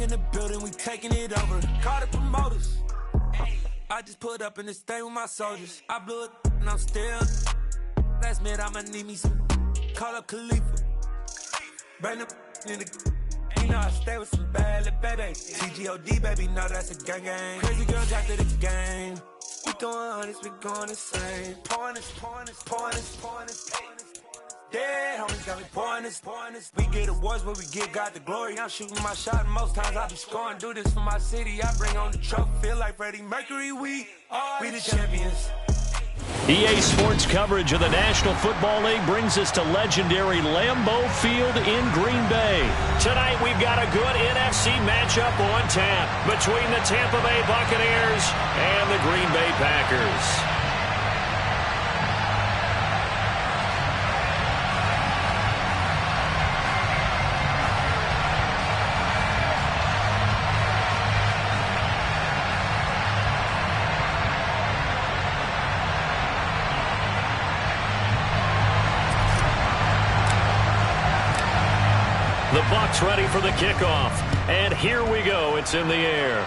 in the building, we taking it over. Call the promoters. I just put up in this thing with my soldiers. I blew it and I'm still. Last minute I'ma need me some. Call up Khalifa. Bring the in the. You know I stay with some bad little baby. TGOD baby, know that's a gang gang. Crazy girls after the game. We throwing hundreds, we going insane. Pouring this. Dead homies got me pouring this. We get awards, but we give God the glory. I'm shooting my shot, and most times I be scoring. Do this for my city, I bring on the trophy. Feel like Freddie Mercury, we the champions. EA Sports coverage of the National Football League brings us to legendary Lambeau Field in Green Bay. Tonight we've got a good NFC matchup on tap between the Tampa Bay Buccaneers and the Green Bay Packers. The Bucs ready for the kickoff. And here we go. It's in the air.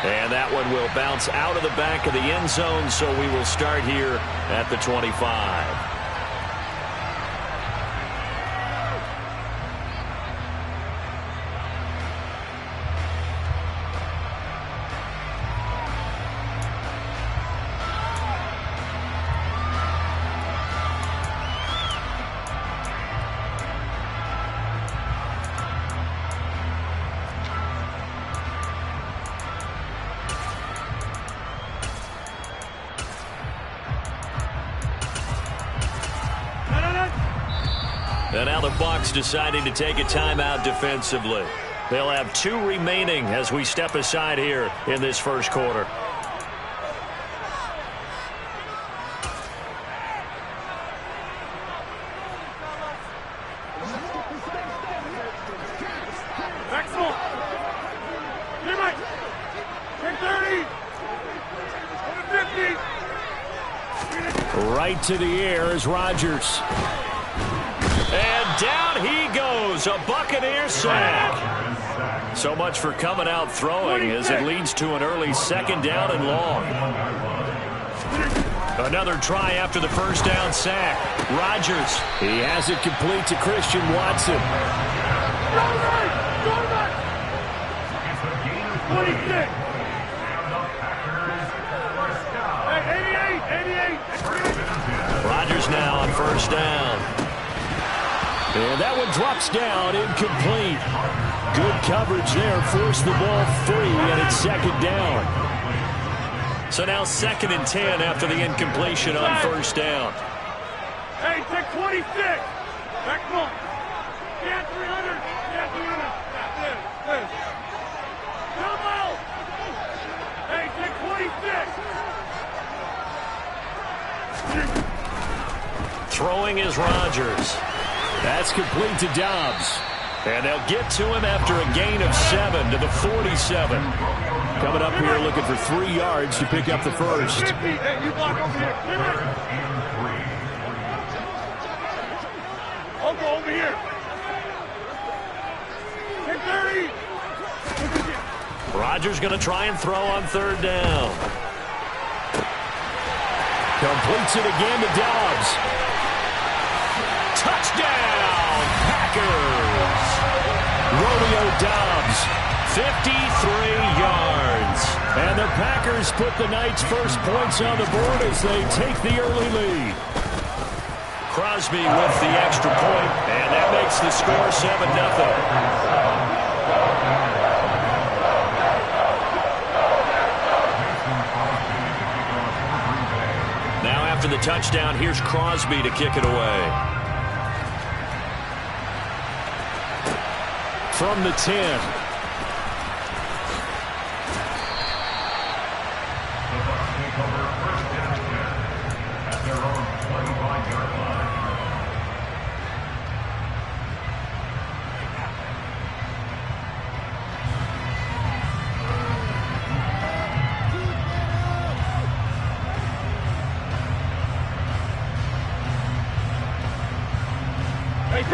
And that one will bounce out of the back of the end zone, so we will start here at the 25. And now the Bucs deciding to take a timeout defensively. They'll have 2 remaining as we step aside here in this first quarter. Right to the air is Rodgers. And down he goes, a Buccaneer sack. So much for coming out throwing as it leads to an early second down and long. Another try after the first down sack. Rodgers, he has it complete to Christian Watson. 88. Rodgers now on first down. And that one drops down, incomplete. Good coverage there, forced the ball free, and it's second down. So now 2nd and 10 after the incompletion on first down. Hey, take 26. Back, come on. Yeah, 300. Yeah, 300. Yeah, come out. Hey, take 26. Throwing is Rodgers. That's complete to Dobbs. And they'll get to him after a gain of 7 to the 47. Coming up here looking for 3 yards to pick up the first. Hey, you block over here. I'll go over here. Take 30. Rodgers going to try and throw on third down. Completes it again to Dobbs. Touchdown, Packers! Romeo Doubs, 53 yards. And the Packers put the Knights' first points on the board as they take the early lead. Crosby with the extra point, and that makes the score 7-0. Now after the touchdown, here's Crosby to kick it away. From the 10.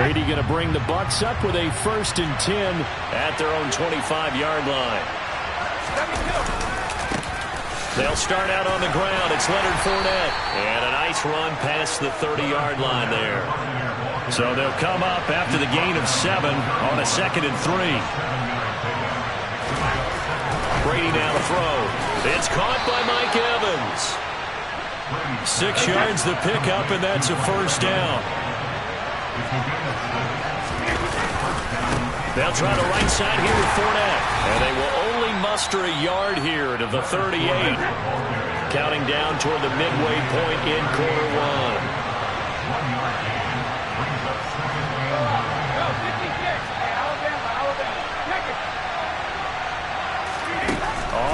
Brady going to bring the Bucs up with a 1st and 10 at their own 25-yard line. They'll start out on the ground. It's Leonard Fournette. And a nice run past the 30-yard line there. So they'll come up after the gain of 7 on a 2nd and 3. Brady now to throw. It's caught by Mike Evans. 6 yards the pickup, and that's a 1st down. They'll try the right side here with Fournette. And they will only muster a yard here to the 38. Counting down toward the midway point in quarter 1.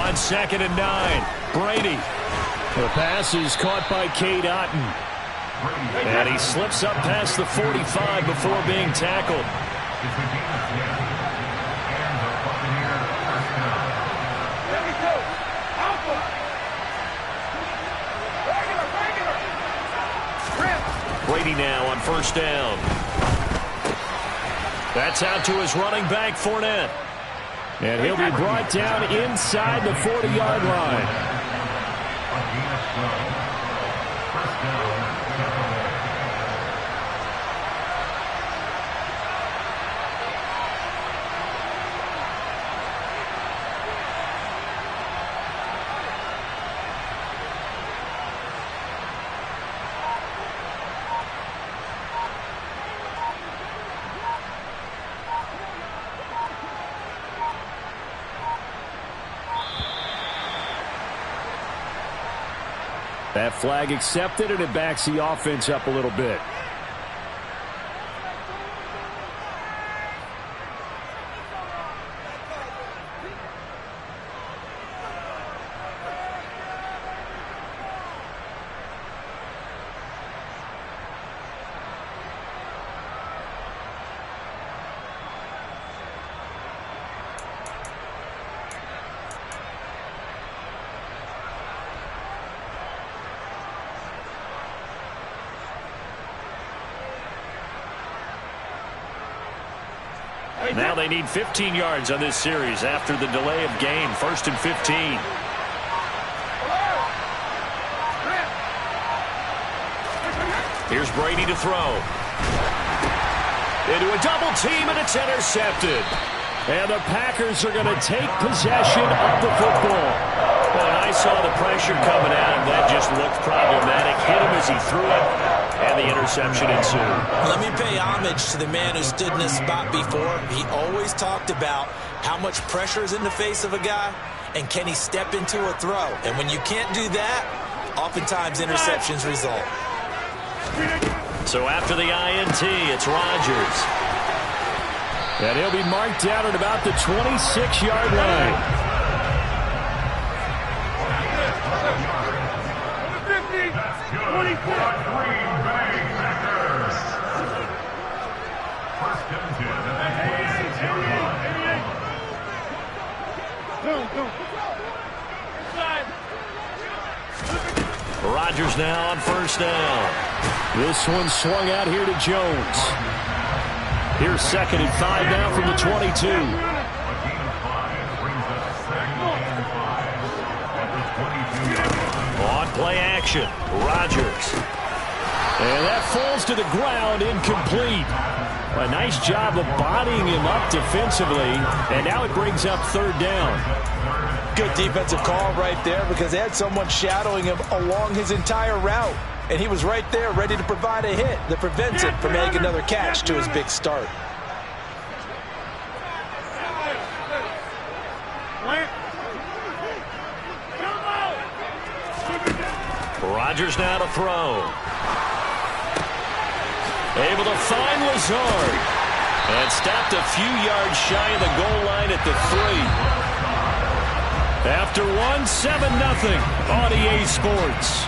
On 2nd and 9, Brady. The pass is caught by Cade Otton. And he slips up past the 45 before being tackled. Brady now on 1st down. That's out to his running back, Fournette. And he'll be brought down inside the 40-yard line. That flag accepted, and it backs the offense up a little bit. Now they need 15 yards on this series after the delay of game. 1st and 15. Here's Brady to throw. Into a double team, and it's intercepted. And the Packers are going to take possession of the football. And I saw the pressure coming at him. That just looked problematic. Hit him as he threw it, and the interception ensued. Let me pay homage to the man who stood in this spot before. He always talked about how much pressure is in the face of a guy, and can he step into a throw. And when you can't do that, oftentimes interceptions result. So after the INT, it's Rodgers. And he'll be marked down at about the 26-yard line. 24. Rodgers now on 1st down. This one swung out here to Jones. Here's 2nd and 5 now from the 22. On play action, Rodgers. And that falls to the ground, incomplete. A nice job of bodying him up defensively, and now it brings up 3rd down. Good defensive call right there, because they had someone shadowing him along his entire route. And he was right there ready to provide a hit that prevents him from making another catch to his big start. Rodgers now to throw. Able to find Lazard. And stopped a few yards shy of the goal line at the 3. After 1, 7-0 on EA Sports.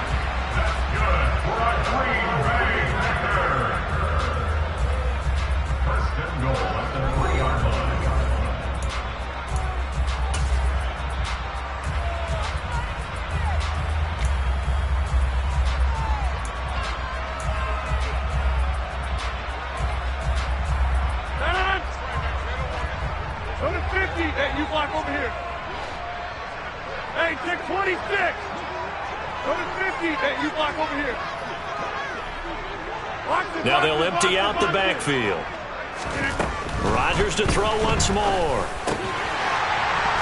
Go to 50. Hey, you block over here. Hey, take 26. Go to 50. Hey, you block over here. Now they'll empty out the backfield. Rodgers to throw once more.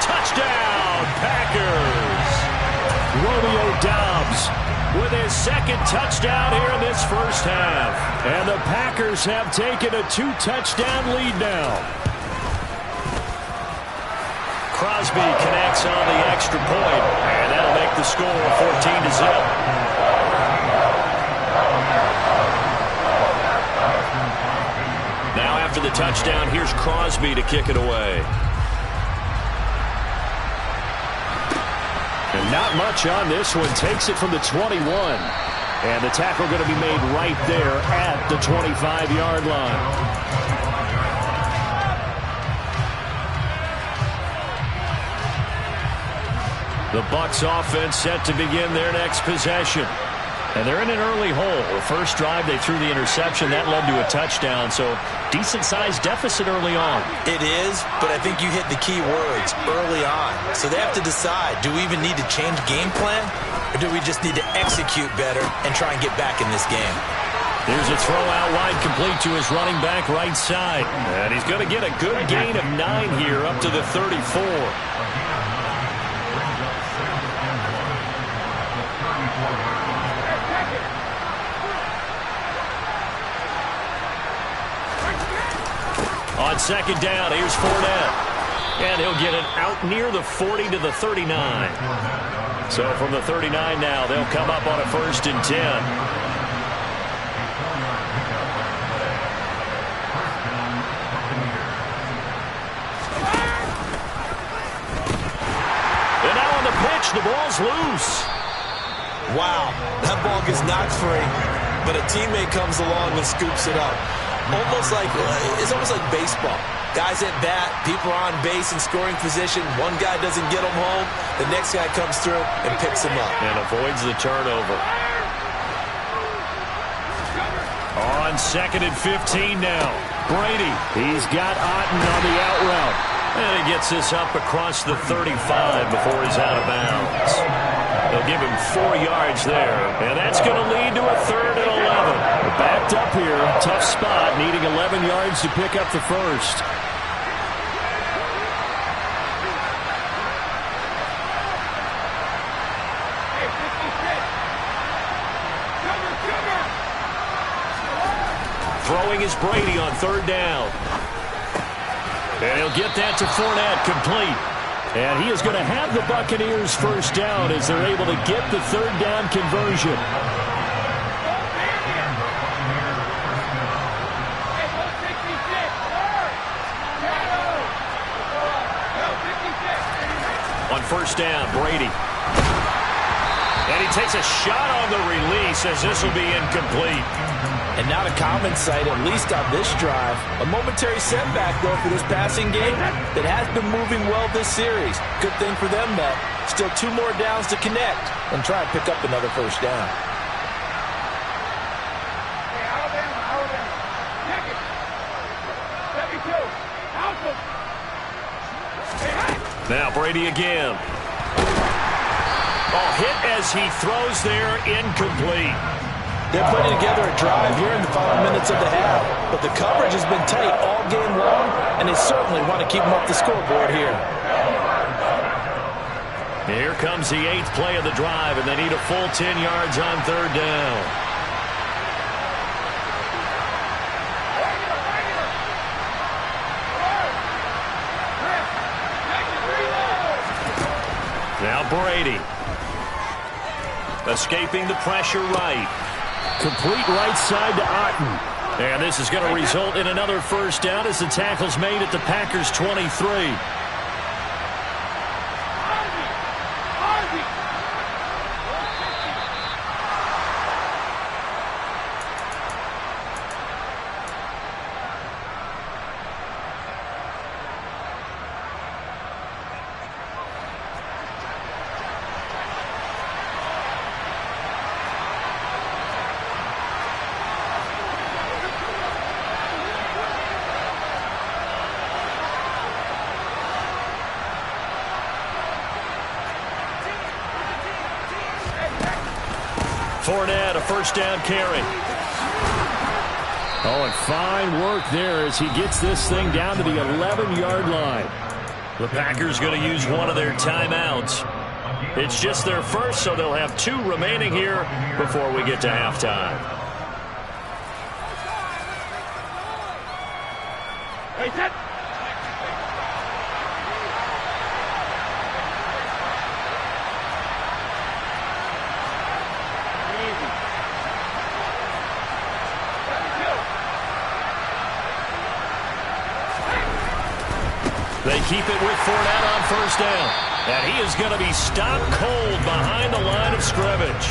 Touchdown, Packers! Romeo Doubs with his second touchdown here in this first half. And the Packers have taken a 2-touchdown lead now. Crosby connects on the extra point, and that'll make the score 14-0. Now after the touchdown, here's Crosby to kick it away. And not much on this one. Takes it from the 21. And the tackle going to be made right there at the 25-yard line. The Bucs offense set to begin their next possession. And they're in an early hole. The first drive, they threw the interception. That led to a touchdown. So decent-sized deficit early on. It is, but I think you hit the key words, early on. So they have to decide, do we even need to change game plan? Or do we just need to execute better and try and get back in this game? Here's a throw out wide, complete to his running back right side. And he's going to get a good gain of 9 here, up to the 34. On second down, here's Fournette. And he'll get it out near the 40 to the 39. So from the 39 now, they'll come up on a 1st and 10. And now on the pitch, the ball's loose. Wow, that ball gets knocked free, but a teammate comes along and scoops it up. It's almost like baseball. Guys at bat, people are on base in scoring position. One guy doesn't get them home. The next guy comes through and picks him up. And avoids the turnover. On 2nd and 15 now. Brady, he's got Otten on the out route. And he gets this up across the 35 before he's out of bounds. They'll give him 4 yards there. And that's going to lead to a 3rd and 11. We're backed up here. Tough spot, needing 11 yards to pick up the first. Throwing is Brady on 3rd down. And he'll get that to Fournette, complete. And he is going to have the Buccaneers first down as they're able to get the 3rd down conversion. On 1st down, Brady. And he takes a shot on the release as this will be incomplete. And not a common sight, at least on this drive. A momentary setback, though, for this passing game that has been moving well this series. Good thing for them, though. Still 2 more downs to connect and try and pick up another first down. Now Brady again. Oh, hit as he throws there, incomplete. They're putting together a drive here in the final minutes of the half, but the coverage has been tight all game long, and they certainly want to keep them up the scoreboard here. Here comes the 8th play of the drive, and they need a full 10 yards on 3rd down. Now Brady. Escaping the pressure right. Complete right side to Otten. And this is going to result in another first down as the tackle's made at the Packers' 23. Fournette, a first down carry. Oh, and fine work there as he gets this thing down to the 11-yard line. The Packers going to use one of their timeouts. It's just their first, so they'll have 2 remaining here before we get to halftime. Hey, set. They keep it with Fournette on first down. And he is going to be stopped cold behind the line of scrimmage.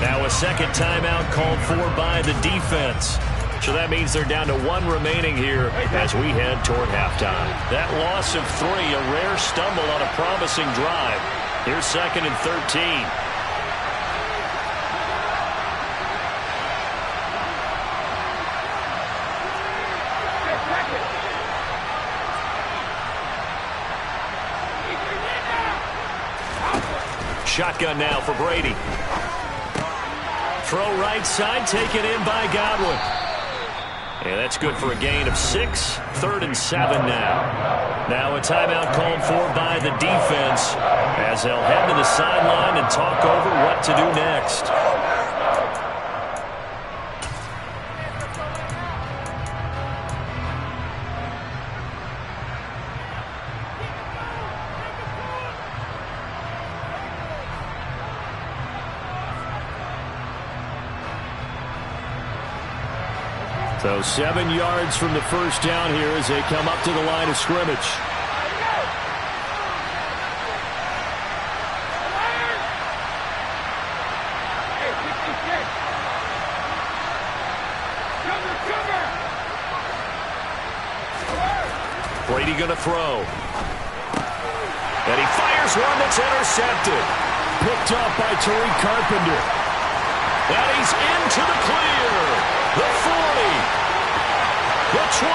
Now a second timeout called for by the defense. So that means they're down to 1 remaining here as we head toward halftime. That loss of 3, a rare stumble on a promising drive. Here's 2nd and 13. Shotgun now for Brady. Throw right side, taken in by Godwin. And that's good for a gain of 6. 3rd and 7 now. Now a timeout called for by the defense as they'll head to the sideline and talk over what to do next. So 7 yards from the first down here as they come up to the line of scrimmage. Brady going to throw. And he fires one that's intercepted. Picked up by Tariq Carpenter. And he's into the clear. The 40, the 20,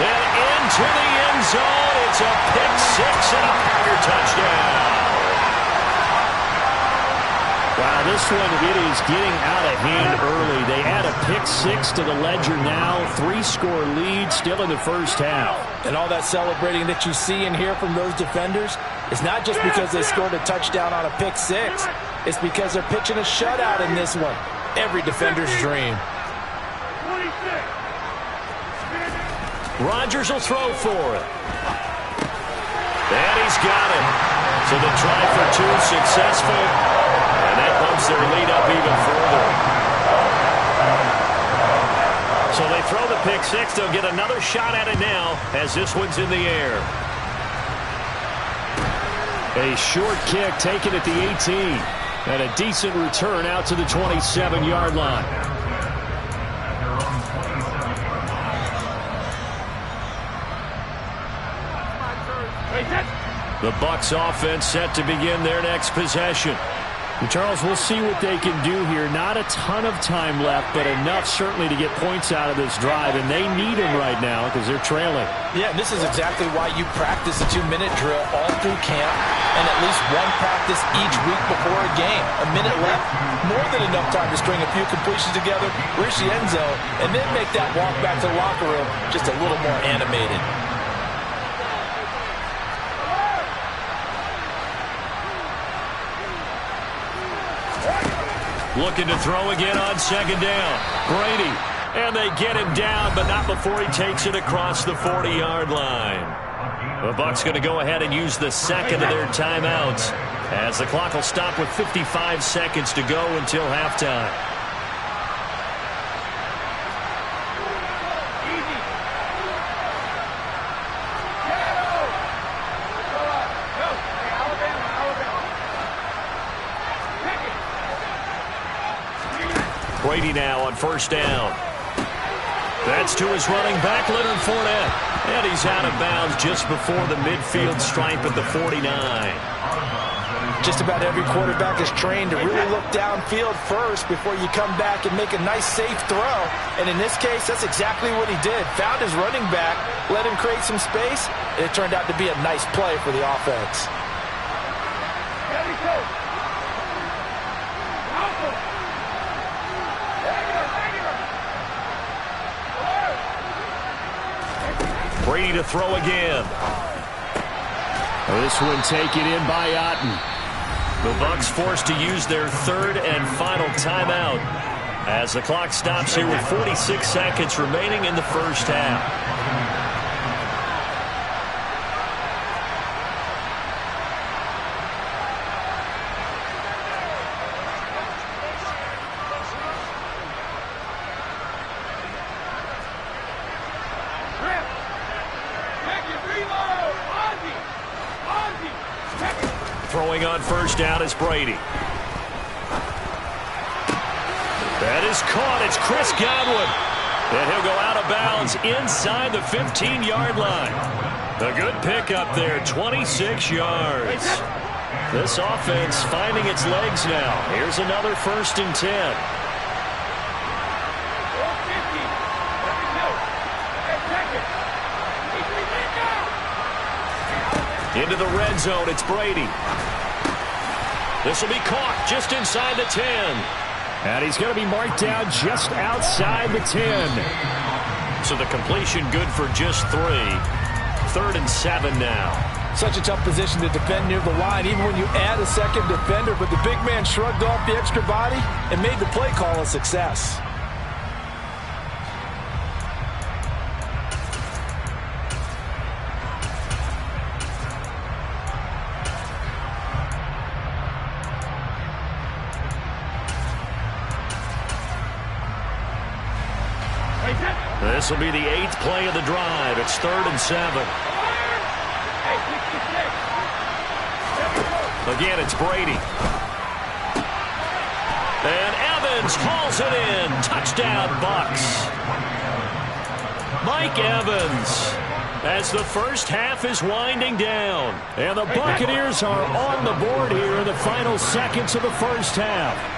and into the end zone. It's a pick-6 and a Packer touchdown. Wow, this one, it is getting out of hand early. They add a pick-6 to the ledger now. 3-score lead still in the first half. And all that celebrating that you see and hear from those defenders is not just because they scored a touchdown on a pick-6. It's because they're pitching a shutout in this one. Every defender's dream. Rodgers will throw for it. And he's got it. So the try for 2 successful. And that bumps their lead up even further. So they throw the pick-6. They'll get another shot at it now as this one's in the air. A short kick taken at the 18. And a decent return out to the 27-yard line. The Bucs offense set to begin their next possession. And Charles, we'll see what they can do here. Not a ton of time left, but enough certainly to get points out of this drive, and they need them right now because they're trailing. Yeah, this is exactly why you practice a 2-minute drill all through camp and at least one practice each week before a game. A minute left, more than enough time to string a few completions together, reach the end zone, and then make that walk back to the locker room just a little more animated. Looking to throw again on second down. Brady. And they get him down, but not before he takes it across the 40-yard line. The Bucs going to go ahead and use the second of their timeouts as the clock will stop with 55 seconds to go until halftime. Brady now on first down. That's to his running back, Leonard Fournette. And he's out of bounds just before the midfield stripe at the 49. Just about every quarterback is trained to really look downfield first before you come back and make a nice, safe throw. And in this case, that's exactly what he did. Found his running back, let him create some space, and it turned out to be a nice play for the offense. Brady to throw again. This one taken in by Otten. The Bucs forced to use their third and final timeout as the clock stops here with 46 seconds remaining in the first half. Throwing on first down is Brady. That is caught. It's Chris Godwin. And he'll go out of bounds inside the 15-yard line. A good pickup there, 26 yards. This offense finding its legs now. Here's another 1st and 10. Into the red zone, it's Brady. This will be caught just inside the 10. And he's going to be marked down just outside the 10. So the completion good for just 3. 3rd and 7 now. Such a tough position to defend near the line, even when you add a second defender. But the big man shrugged off the extra body and made the play call a success. This will be the 8th play of the drive. It's 3rd and 7. Again, it's Brady. And Evans hauls it in. Touchdown, Bucs. Mike Evans as the first half is winding down. And the Buccaneers are on the board here in the final seconds of the first half.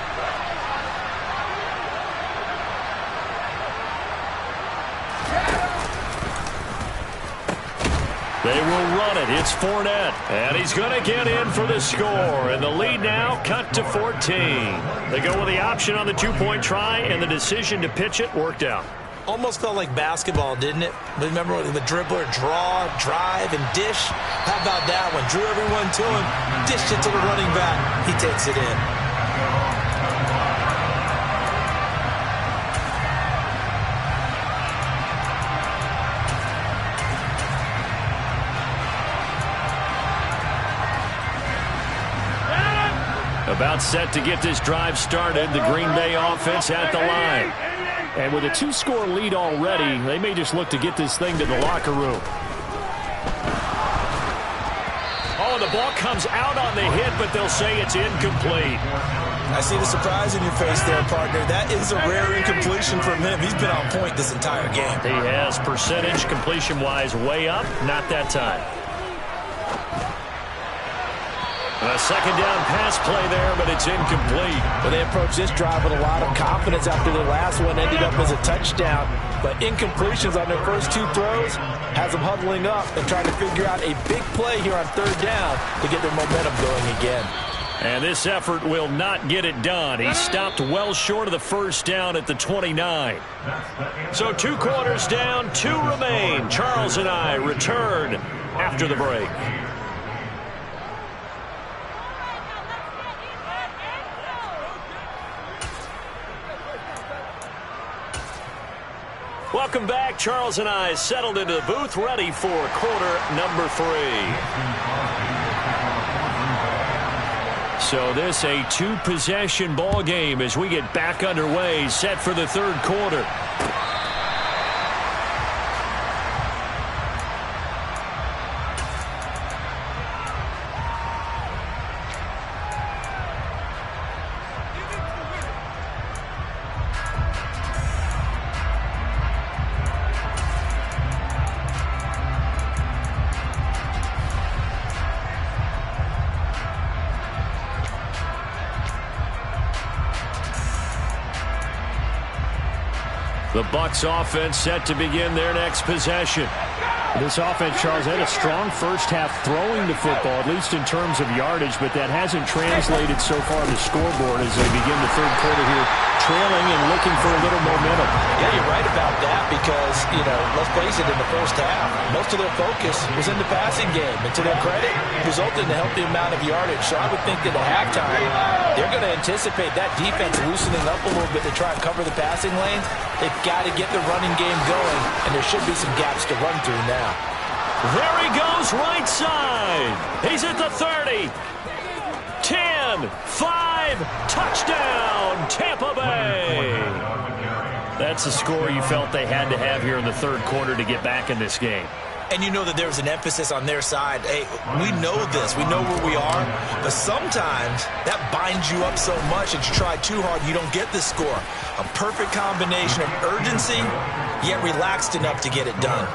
They will run it. It's Fournette. And he's going to get in for the score. And the lead now cut to 14. They go with the option on the 2-point try, and the decision to pitch it worked out. Almost felt like basketball, didn't it? Remember the dribbler, draw, drive, and dish? How about that one? Drew everyone to him, dished it to the running back. He takes it in. About set to get this drive started, the Green Bay offense at the line. And with a 2-score lead already, they may just look to get this thing to the locker room. Oh, the ball comes out on the hit, but they'll say it's incomplete. I see the surprise in your face there, partner. That is a rare incompletion from him. He's been on point this entire game. He has percentage completion-wise way up, not that time. A second down pass play there, but it's incomplete. Well, they approached this drive with a lot of confidence after the last one ended up as a touchdown. But incompletions on their first 2 throws has them huddling up and trying to figure out a big play here on 3rd down to get their momentum going again. And this effort will not get it done. He stopped well short of the first down at the 29. So 2 quarters down, 2 remain. Charles and I return after the break. Welcome back. Charles and I settled into the booth, ready for quarter number 3. So this a 2-possession ball game as we get back underway, set for the 3rd quarter. The Bucs offense set to begin their next possession. This offense, Charles, had a strong first half throwing the football, at least in terms of yardage, but that hasn't translated so far to the scoreboard as they begin the 3rd quarter here trailing and looking for a little momentum. Yeah, you're right about that because, let's face it, in the first half, most of their focus was in the passing game. And to their credit, resulted in a healthy amount of yardage. So I would think that at halftime, they're going to anticipate that defense loosening up a little bit to try and cover the passing lanes. They've got to get the running game going, and there should be some gaps to run through now. There he goes, right side. He's at the 30. 10, 5, touchdown, Tampa Bay. That's the score you felt they had to have here in the third quarter to get back in this game. And you know that there's an emphasis on their side. Hey, we know this. We know where we are. But sometimes that binds you up so much that you try too hard, you don't get the score. A perfect combination of urgency, yet relaxed enough to get it done.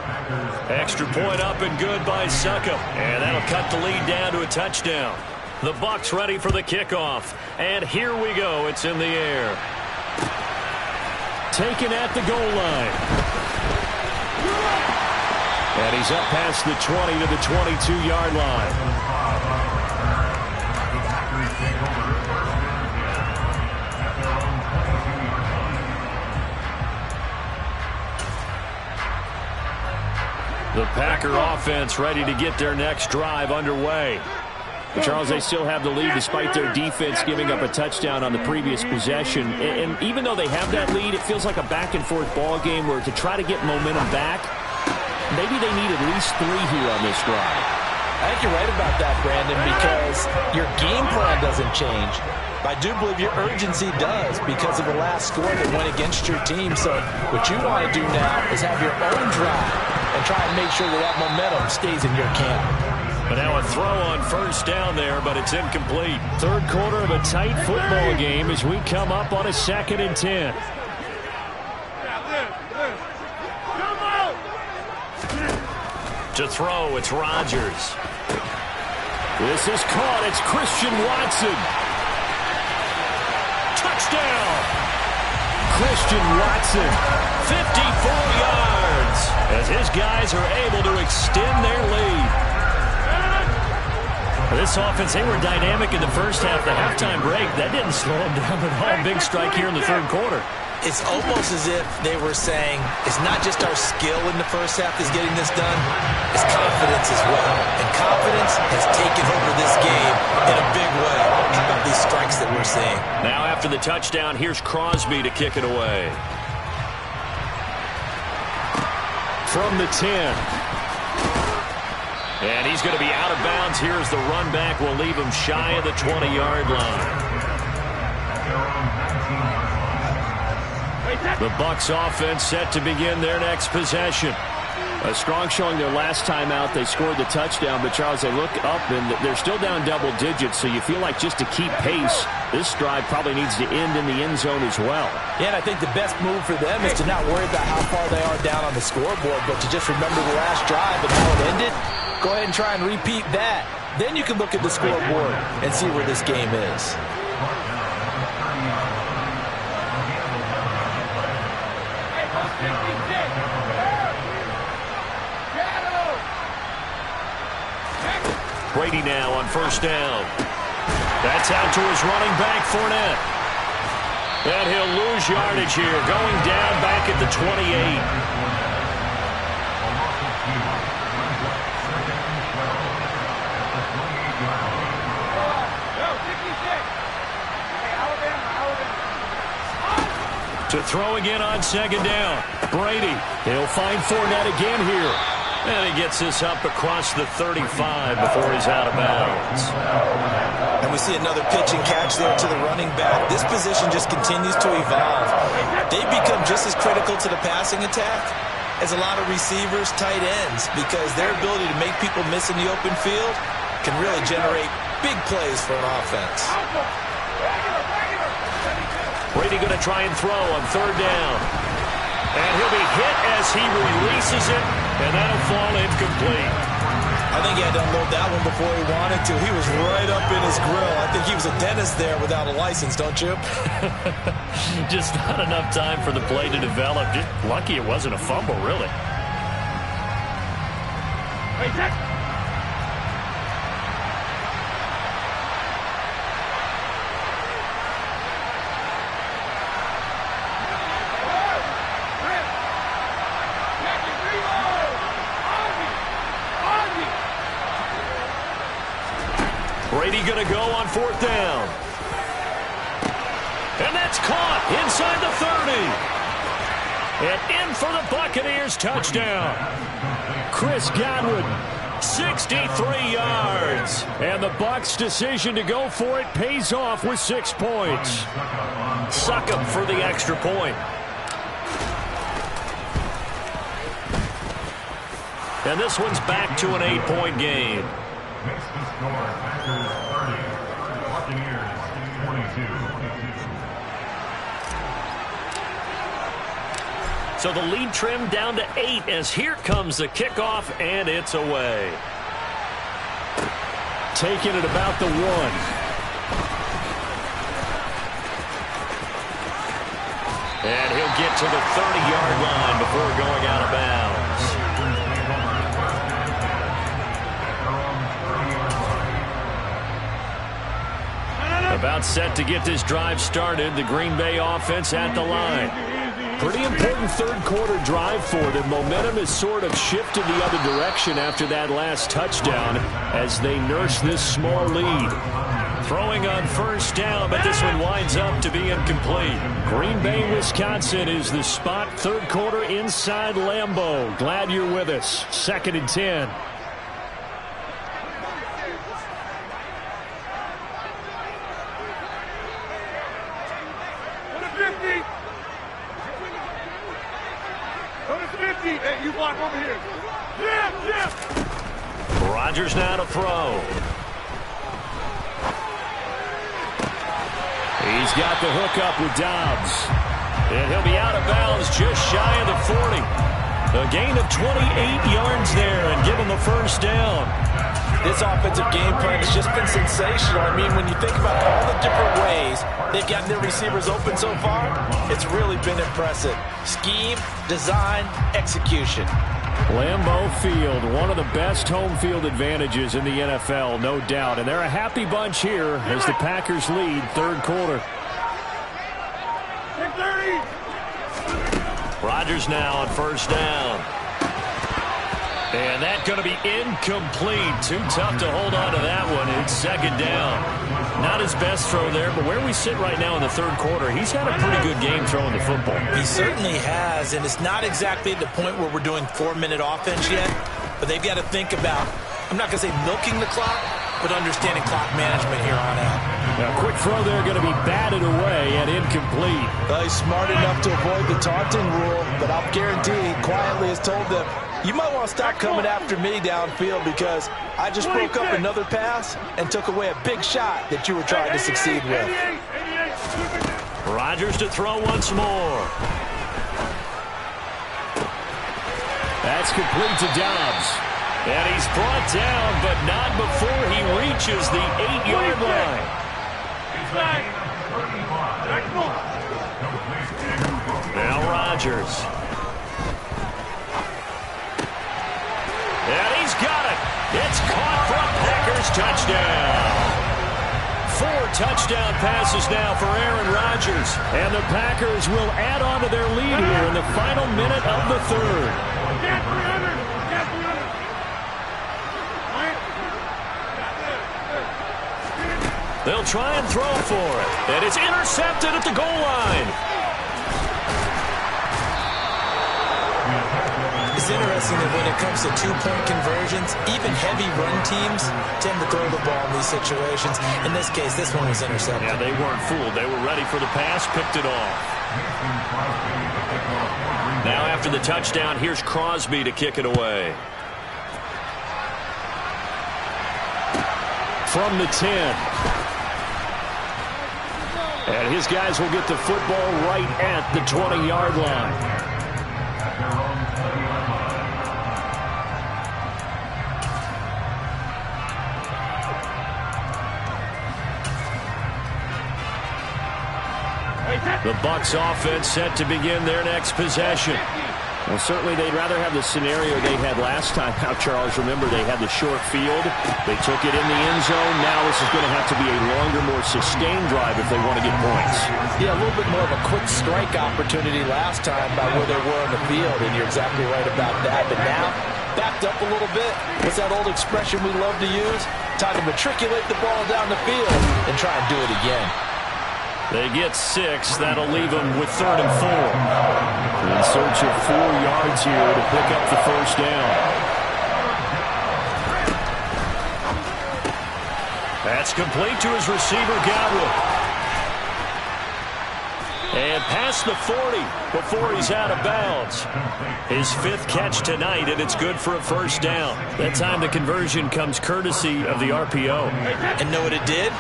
Extra point up and good by Succop. And that'll cut the lead down to a touchdown. The Bucs ready for the kickoff. And here we go. It's in the air. Taken at the goal line. And he's up past the 20 to the 22-yard line. The Packer offense ready to get their next drive underway. But Charles, they still have the lead despite their defense giving up a touchdown on the previous possession. And even though they have that lead, it feels like a back-and-forth ball game where to try to get momentum back, maybe they need at least 3 here on this drive. I think you're right about that, Brandon, because your game plan doesn't change. I do believe your urgency does because of the last score that went against your team. So what you want to do now is have your own drive and try and make sure that that momentum stays in your camp. But now a throw on first down there, but it's incomplete. Third quarter of a tight football game as we come up on a 2nd and 10. To throw, it's Rodgers. This is caught. It's Christian Watson. Touchdown! Christian Watson, 54 yards, as his guys are able to extend their lead. This offense, they were dynamic in the first half. The halftime break, that didn't slow them down at all. Big strike here in the third quarter. It's almost as if they were saying, it's not just our skill in the first half that's getting this done, it's confidence as well. And confidence has taken over this game in a big way. How about these strikes that we're seeing? Now after the touchdown, here's Crosby to kick it away. From the 10. And he's going to be out of bounds here as the run back will leave him shy of the 20-yard line. The Bucs offense set to begin their next possession. A strong showing their last time out. They scored the touchdown, but Charles, they look up and they're still down double digits, so you feel like just to keep pace, this drive probably needs to end in the end zone as well. Yeah, and I think the best move for them is to not worry about how far they are down on the scoreboard, but to just remember the last drive and how it ended. Go ahead and try and repeat that. Then you can look at the scoreboard and see where this game is. Brady now on first down. That's out to his running back, Fournette. And he'll lose yardage here, going down back at the 28. To throw again on second down. Brady, he'll find Fournette again here. And he gets this up across the 35 before he's out of bounds. And we see another pitch and catch there to the running back. This position just continues to evolve. They've become just as critical to the passing attack as a lot of receivers, tight ends, because their ability to make people miss in the open field can really generate big plays for an offense. Brady going to try and throw on third down. And he'll be hit as he releases it, and that'll fall incomplete. I think he had to unload that one before he wanted to. He was right up in his grill. I think he was a dentist there without a license, don't you? Just not enough time for the play to develop. Just lucky it wasn't a fumble, really. Hey, Jack. going to go on 4th down. And that's caught inside the 30. And in for the Buccaneers touchdown. Chris Godwin, 63 yards. And the Bucs' decision to go for it pays off with 6 points. Succop for the extra point. And this one's back to an 8-point game. Next to score, Packers 30, Buccaneers 22. So the lead trimmed down to 8 as here comes the kickoff, and it's away. Taking it about the 1. And he'll get to the 30-yard line before going out of bounds. About set to get this drive started. The Green Bay offense at the line. Pretty important third-quarter drive for them. Momentum has sort of shifted the other direction after that last touchdown as they nurse this small lead. Throwing on 1st down, but this one winds up to be incomplete. Green Bay, Wisconsin is the spot. Third quarter inside Lambeau. Glad you're with us. 2nd and 10. Hey, you block over here. Yeah. Rodgers now to throw. He's got the hook up with Dobbs. And he'll be out of bounds just shy of the 40. A gain of 28 yards there and give him the 1st down. This offensive game plan has just been sensational. I mean, when you think about all the different ways they've gotten their receivers open so far, it's really been impressive. Scheme, design, execution. Lambeau Field, one of the best home field advantages in the NFL, no doubt. And they're a happy bunch here as the Packers lead third quarter. 30. Rodgers now on 1st down. And that's going to be incomplete. Too tough to hold on to that one. It's 2nd down. Not his best throw there, but where we sit right now in the third quarter, he's had a pretty good game throwing the football. He certainly has, and it's not exactly at the point where we're doing 4-minute offense yet, but they've got to think about, I'm not going to say milking the clock, but understanding clock management here on out. Now, quick throw there going to be batted away and incomplete. Well, he's smart enough to avoid the taunting rule, but I'll guarantee he quietly has told them, you might want to stop coming after me downfield because I just broke up another pass and took away a big shot that you were trying to succeed with. Rodgers to throw once more. That's complete to Dobbs. And he's brought down, but not before he reaches the 8-yard line. Now Rodgers. And he's got it. It's caught for a Packers touchdown. 4 touchdown passes now for Aaron Rodgers. And the Packers will add on to their lead here in the final minute of the third. They'll try and throw for it. And it's intercepted at the goal line. It's interesting that when it comes to 2-point conversions, even heavy run teams tend to throw the ball in these situations. In this case, this one was intercepted. Yeah, they weren't fooled. They were ready for the pass, picked it off. Now after the touchdown, here's Crosby to kick it away. From the 10. And his guys will get the football right at the 20-yard line. The Bucs offense set to begin their next possession. Well, certainly they'd rather have the scenario they had last time out, Charles. Remember, they had the short field. They took it in the end zone. Now this is going to have to be a longer, more sustained drive if they want to get points. Yeah, a little bit more of a quick strike opportunity last time by where they were on the field, and you're exactly right about that. But now, backed up a little bit. What's that old expression we love to use? Time to matriculate the ball down the field and try and do it again. They get 6. That'll leave them with 3rd and 4. In search of 4 yards here to pick up the first down. That's complete to his receiver, Godwin. And past the 40 before he's out of bounds. His 5th catch tonight, and it's good for a first down. That time the conversion comes courtesy of the RPO. And know what it did?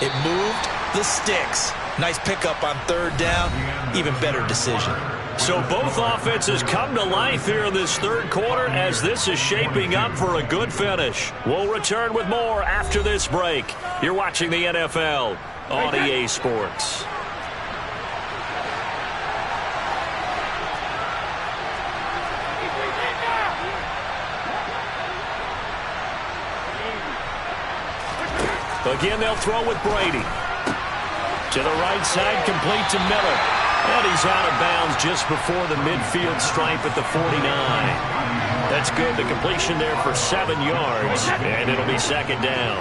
It moved the sticks. Nice pickup on 3rd down. Even better decision. So both offenses come to life here in this 3rd quarter as this is shaping up for a good finish. We'll return with more after this break. You're watching the NFL on EA Sports. Again, they'll throw with Brady. To the right side, complete to Miller. And he's out of bounds just before the midfield stripe at the 49. That's good. The completion there for 7 yards, and it'll be 2nd down.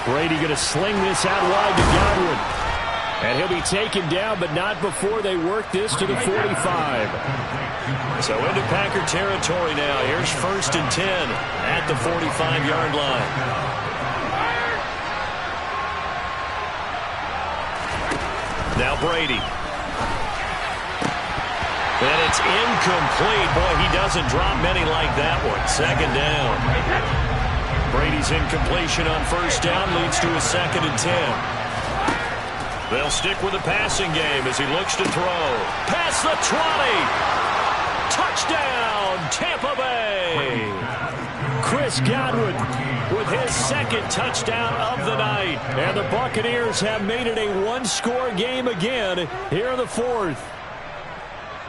Brady going to sling this out wide to Godwin. And he'll be taken down, but not before they work this to the 45. So into Packer territory now. Here's 1st and 10 at the 45-yard line. Now Brady. And it's incomplete. Boy, he doesn't drop many like that one. 2nd down. Brady's incompletion on 1st down leads to a 2nd and 10. They'll stick with the passing game as he looks to throw. Past the 20. Touchdown, Tampa Bay. Chris Godwin with his 2nd touchdown of the night. And the Buccaneers have made it a 1-score game again here in the 4th.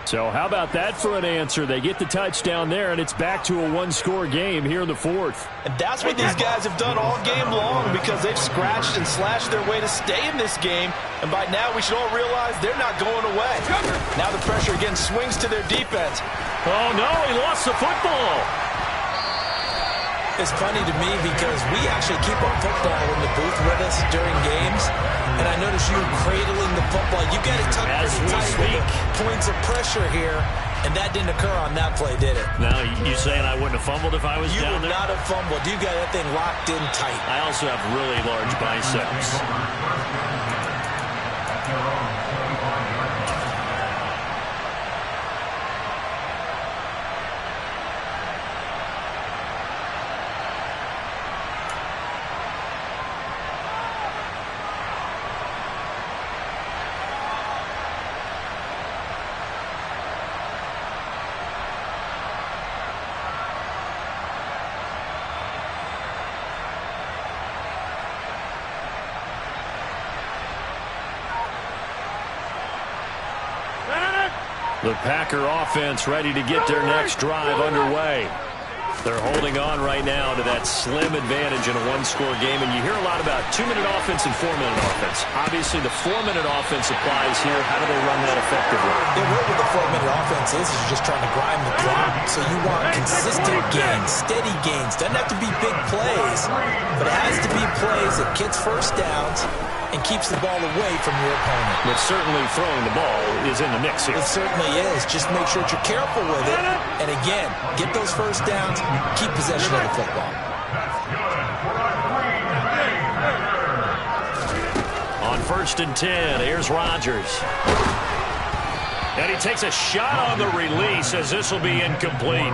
So how about that for an answer? They get the touchdown there, and it's back to a 1-score game here in the 4th. And that's what these guys have done all game long because they've scratched and slashed their way to stay in this game. And by now, we should all realize they're not going away. Now the pressure again swings to their defense. Oh, no, he lost the football. It's funny to me because we actually keep a football in the booth with us during games. And I notice you cradling the football. You got it tucked as we speak. Points of pressure here. And that didn't occur on that play, did it? No, you saying I wouldn't have fumbled if I was down there? You would not have fumbled. You got that thing locked in tight. I also have really large biceps. The Packer offense ready to get their next drive underway. They're holding on right now to that slim advantage in a 1-score game. And you hear a lot about 2-minute offense and 4-minute offense. Obviously, the 4-minute offense applies here. How do they run that effectively? Yeah, what with the 4-minute offense is just trying to grind the clock. So you want consistent gains, steady gains. Doesn't have to be big plays, but it has to be plays that gets first downs and keeps the ball away from your opponent. But certainly throwing the ball is in the mix here. It certainly is. Just make sure that you're careful with it. And again, get those first downs, keep possession of the football. On 1st and 10, here's Rodgers. And he takes a shot on the release as this will be incomplete.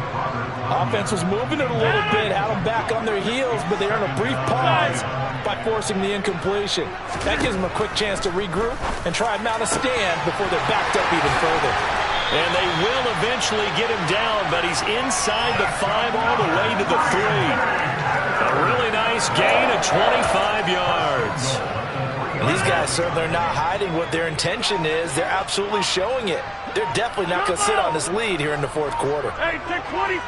Offense was moving it a little bit, had them back on their heels, but they earn a brief pause by forcing the incompletion. That gives them a quick chance to regroup and try and mount a stand before they're backed up even further. And they will eventually get him down, but he's inside the 5 all the way to the 3. A really nice gain of 25 yards. And these guys certainly are not hiding what their intention is. They're absolutely showing it. They're definitely not going to sit on this lead here in the 4th quarter. Hey, take 26.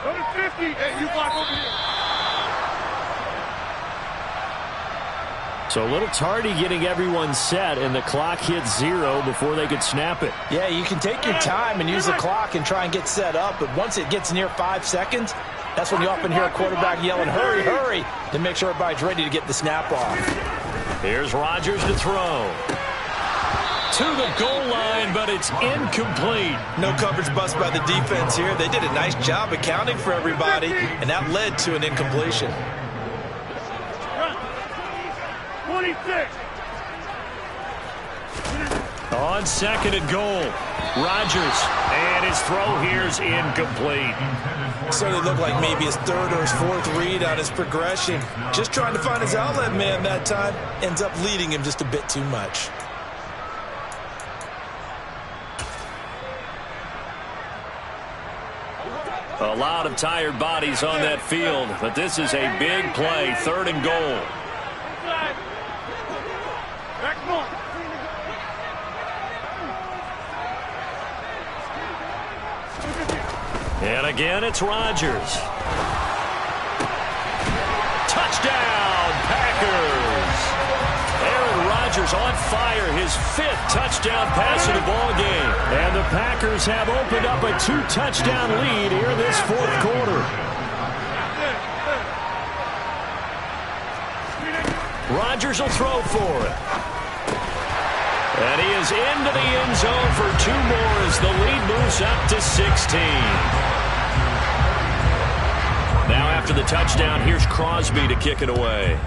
Go to 50. Hey, you block over here. So a little tardy getting everyone set, and the clock hit 0 before they could snap it. Yeah, you can take your time and use the clock and try and get set up, but once it gets near 5 seconds, that's when you often hear a quarterback yelling, hurry, hurry, to make sure everybody's ready to get the snap off. Here's Rodgers to throw. To the goal line, but it's incomplete. No coverage bust by the defense here. They did a nice job accounting for everybody, and that led to an incompletion. 26. On 2nd and goal, Rodgers, and his throw here's incomplete. So they look like maybe his 3rd or his 4th read on his progression. Just trying to find his outlet man that time. Ends up leading him just a bit too much. A lot of tired bodies on that field, but this is a big play, 3rd and goal. Back more. And again, it's Rodgers. Touchdown, Packers! Aaron Rodgers on fire, his 5th touchdown pass of the ball game. And the Packers have opened up a 2-touchdown lead here in this 4th quarter. Rodgers will throw for it. And he is into the end zone for 2 more as the lead moves up to 16. Now after the touchdown, here's Crosby to kick it away.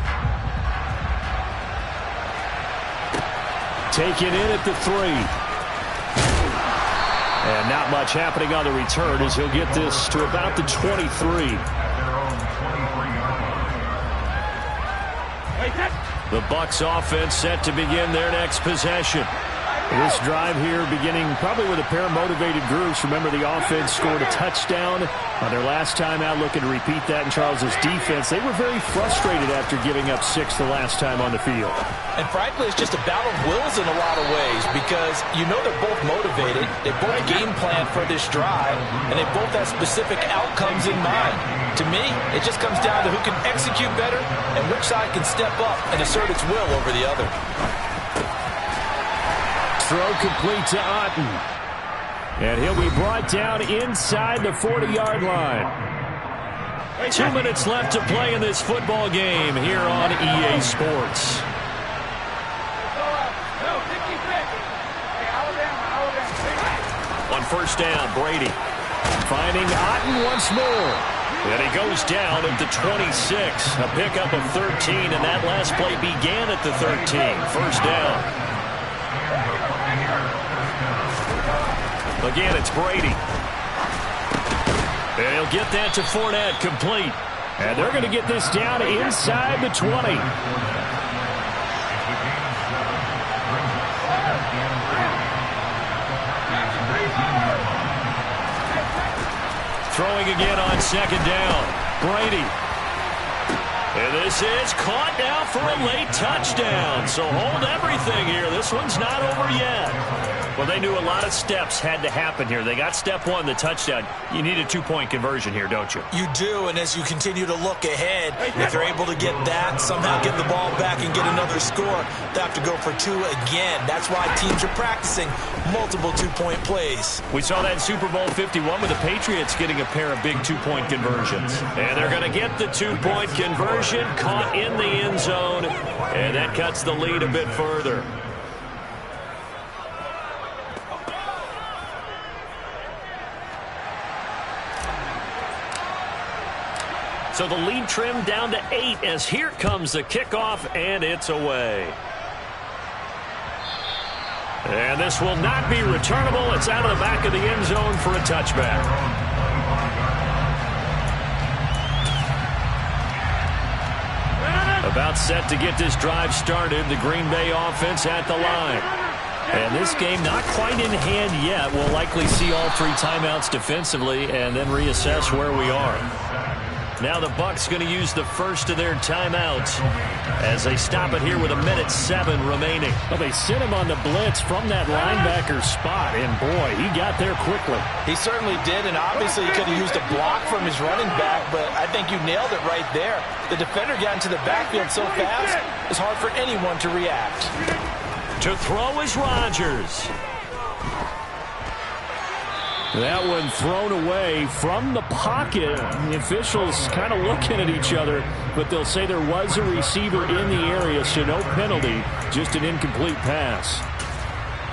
Taken in at the 3. And not much happening on the return as he'll get this to about the 23. The Bucs offense set to begin their next possession. This drive here beginning probably with a pair of motivated groups. Remember, the offense scored a touchdown on their last time out, looking to repeat that in Charles's defense. They were very frustrated after giving up 6 the last time on the field. And frankly, it's just a battle of wills in a lot of ways because you know they're both motivated. They both game plan for this drive, and they both have specific outcomes in mind. To me, it just comes down to who can execute better and which side can step up and assert its will over the other. Throw complete to Otten. And he'll be brought down inside the 40-yard line. 2 minutes left to play in this football game here on EA Sports. On 1st down, Brady finding Otten once more. And he goes down at the 26. A pickup of 13, and that last play began at the 13. 1st down. Again, it's Brady. And he'll get that to Fournette, complete. And they're going to get this down inside the 20. Throwing again on 2nd down. Brady. And this is caught now for a late touchdown. So hold everything here. This one's not over yet. Well, they knew a lot of steps had to happen here. They got step 1, the touchdown. You need a 2-point conversion here, don't you? You do, and as you continue to look ahead, if they're able to get that, somehow get the ball back and get another score, they have to go for 2 again. That's why teams are practicing multiple 2-point plays. We saw that in Super Bowl 51 with the Patriots getting a pair of big 2-point conversions. And they're going to get the 2-point conversion, caught in the end zone, and that cuts the lead a bit further. So the lead trimmed down to 8 as here comes the kickoff, and it's away. And this will not be returnable. It's out of the back of the end zone for a touchback. About set to get this drive started. The Green Bay offense at the line. And this game not quite in hand yet. We'll likely see all 3 timeouts defensively and then reassess where we are. Now the Bucs going to use the first of their timeouts as they stop it here with 1:07 remaining. Well, they sent him on the blitz from that linebacker spot, and boy, he got there quickly. He certainly did, and obviously he could have used a block from his running back, but I think you nailed it right there. The defender got into the backfield so fast, it's hard for anyone to react. To throw is Rodgers. That one thrown away from the pocket. The officials kind of looking at each other, but they'll say there was a receiver in the area, so no penalty, just an incomplete pass.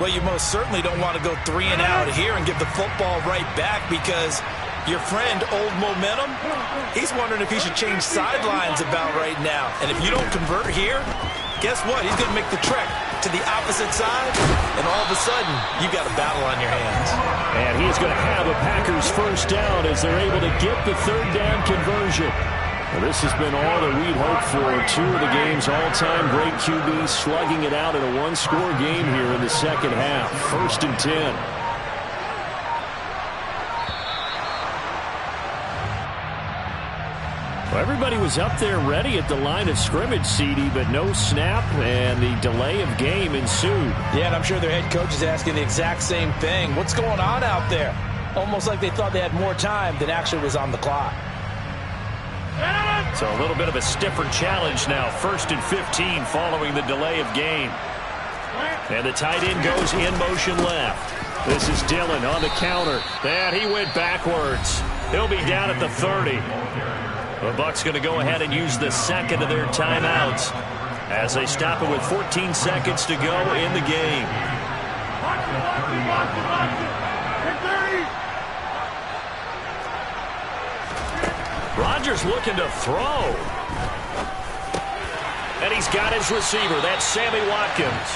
Well, you most certainly don't want to go 3 and out here and give the football right back because your friend, Old Momentum, he's wondering if he should change sidelines about right now. And if you don't convert here, guess what? He's going to make the trek to the opposite side, and all of a sudden, you've got a battle on your hands. And he's going to have a Packers first down as they're able to get the third down conversion. Well, this has been all that we'd hoped for. 2 of the game's all-time great QBs slugging it out in a one-score game here in the second half. 1st and 10. Well, everybody was up there ready at the line of scrimmage, CD, but no snap, and the delay of game ensued. Yeah, and I'm sure their head coach is asking the exact same thing. What's going on out there? Almost like they thought they had more time than actually was on the clock. So a little bit of a stiffer challenge now. 1st and 15 following the delay of game. And the tight end goes in motion left. This is Dillon on the counter. And he went backwards. He'll be down at the 30. The Bucs going to go ahead and use the second of their timeouts as they stop it with 14 seconds to go in the game. Rodgers looking to throw. And he's got his receiver. That's Sammy Watkins.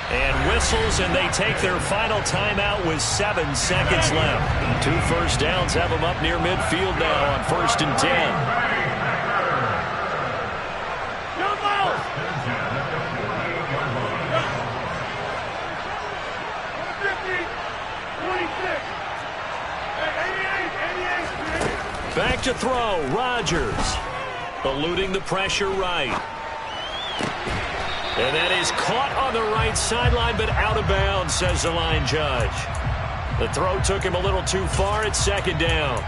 And whistles, and they take their final timeout with 7 seconds left. 2 first downs have them up near midfield now on 1st and 10. Back to throw, Rodgers. Eluding the pressure right. And that is caught on the right sideline, but out of bounds, says the line judge. The throw took him a little too far at 2nd down.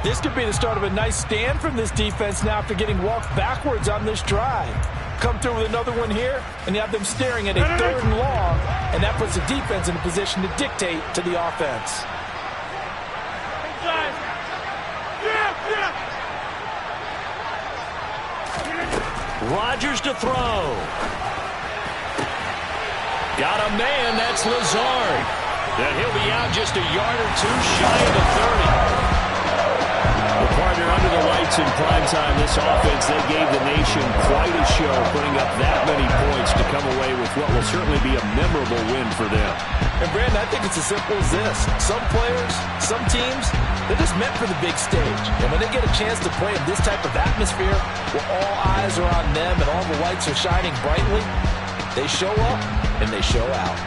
This could be the start of a nice stand from this defense now after getting walked backwards on this drive. Come through with another one here, and you have them staring at a 3rd and long, and that puts the defense in a position to dictate to the offense. Rodgers to throw. Got a man, that's Lazard. And he'll be out just a yard or 2 shy of the 30. The partner under the lights in primetime, this offense, they gave the nation quite a show, putting up that many points to come away with what will certainly be a memorable win for them. And Brandon, I think it's as simple as this. Some players, some teams, they're just meant for the big stage. And when they get a chance to play in this type of atmosphere where all eyes are on them and all the lights are shining brightly, they show up and they show out.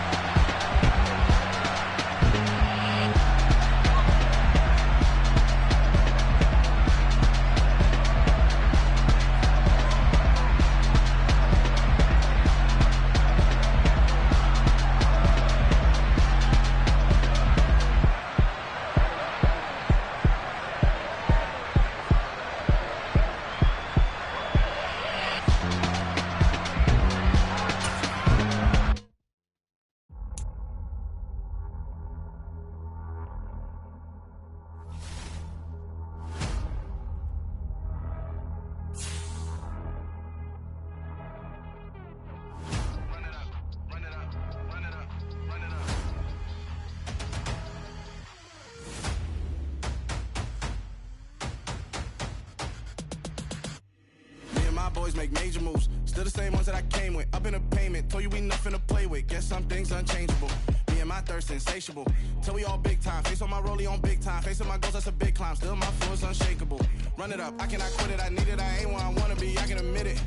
Make major moves, still the same ones that I came with. Up in a payment, told you we nothing to play with. Guess some things unchangeable. Me and my thirst insatiable. Till we all big time. Face on my rollie on big time. Face on my goals, that's a big climb. Still my flow is unshakable. Run it up, I cannot quit it. I need it, I ain't where I wanna be. I can admit it.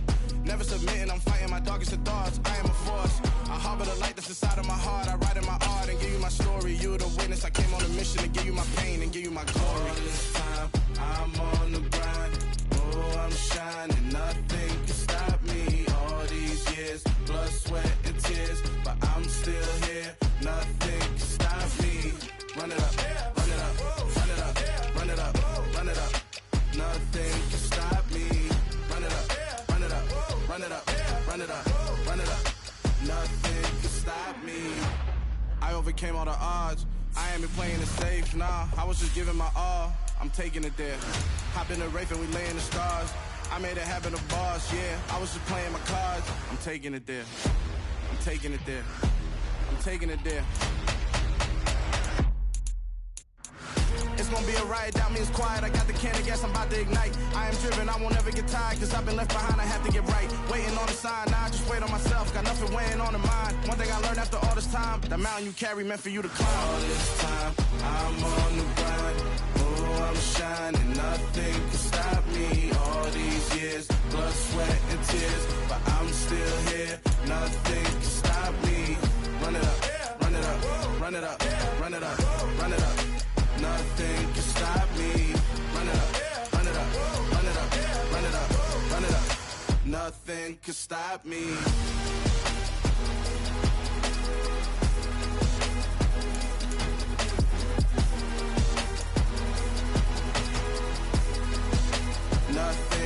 Never submitting, I'm fighting my darkest of thoughts. I am a force. I harbor the light that's inside of my heart. I write in my art and give you my story. You're the witness. I came on a mission to give you my pain and give you my glory. All this time, I'm on the grind. Oh. overcame all the odds. I ain't been playing it safe, nah, I was just giving my all. I'm taking it there. Hop in the Wraith and we lay in the stars. I made it happen to boss, yeah. I was just playing my cards. I'm taking it there. I'm taking it there. I'm taking it there. It's gonna be a riot, doubt me it's quiet. I got the can of gas, I'm about to ignite. I am driven, I won't ever get tired, cause I've been left behind, I have to get right. Waiting on the sign, now I just wait on myself. Got nothing weighing on the mind. One thing I learned after all this time, the mountain you carry meant for you to climb. All this time, I'm on the grind. Oh, I'm shining, nothing can stop me. All these years, blood, sweat, and tears, but I'm still here. Nothing can stop me. Run it up, run it up, run it up, run it up, run it up. Nothing can stop me. Run it up, run it up, run it up, run it up, run it up. Nothing can stop me. Nothing